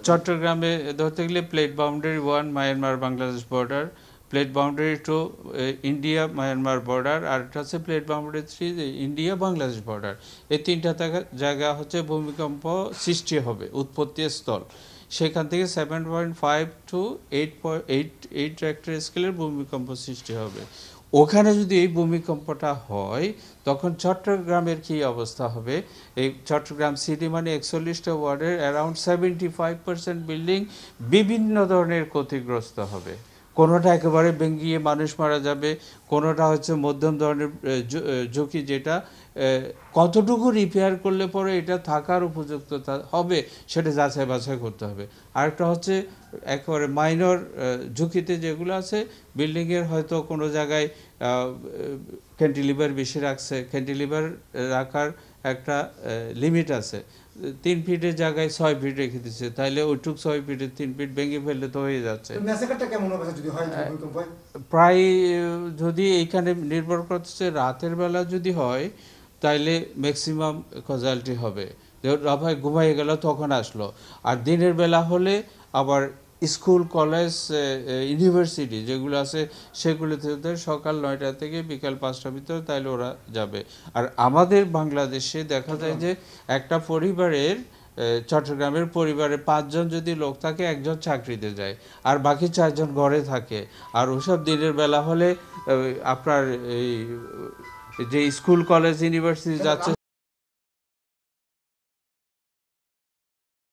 চট্টগ্রামে ধরতে গেলে plate boundary 1 Myanmar Bangladesh border, plate boundary 2 India Myanmar border, আর একটা হচ্ছে plate boundary 3 India Bangladesh border. এই তিনটা জায়গা হচ্ছে ভূমিকম্প সৃষ্টি হবে, উৎপত্তি স্থল। সেখান থেকে 7.5 টু 8.8 রেক্টার স্কেলের ভূমিকম্প সৃষ্টি হবে। ওখানে যদি এই ভূমিকম্পটা হয় তখন চট্টগ্রামের কী অবস্থা হবে? এই চট্টগ্রাম সিটি মানে 41টা ওয়ার্ডের অ্যারাউন্ড 75% বিল্ডিং বিভিন্ন ধরনের ক্ষতিগ্রস্ত হবে। কোনোটা একেবারে ভেঙে মানুষ মারা যাবে, কোনোটা হচ্ছে মধ্যম ধরনের ঝুঁকি, যেটা কতটুকু রিপেয়ার করলে পরে এটা থাকার উপযুক্ত হবে সেটা যাচাই বাছাই করতে হবে। আরেকটা হচ্ছে একেবারে মাইনর ঝুঁকিতে যেগুলো আছে, বিল্ডিংয়ের হয়তো কোনো জায়গায় ক্যান্টিলিভার বেশি রাখছে, ক্যান্টিলিভার রাখার একটা লিমিট আছে, 3 ফিটের জায়গায় 6 ফিট রেখে দিচ্ছে, তাইলে ওইটুক 6 ফিটের 3 ফিট ভেঙে ফেললে তো হয়ে যাচ্ছে। প্রায় যদি এইখানে নির্ভর করছে রাতের বেলা যদি হয় তাইলে ম্যাক্সিমাম কজালিটি হবে, রাফায় ঘুমাইয়ে গেল তখন আসলো। আর দিনের বেলা হলে আবার স্কুল কলেজ ইউনিভার্সিটি যেগুলো আছে সেগুলোতে সকাল 9টা থেকে বিকাল 5টার ভিতরে তাইলে ওরা যাবে। আর আমাদের বাংলাদেশে দেখা যায় যে একটা পরিবারের চট্টগ্রামের পরিবারে 5 জন যদি লোক থাকে, একজন চাকরিতে যায় আর বাকি 4 জন ঘরে থাকে। আর ওসব দিনের বেলা হলে আপনার এই যে স্কুল কলেজ ইউনিভার্সিটি যাচ্ছে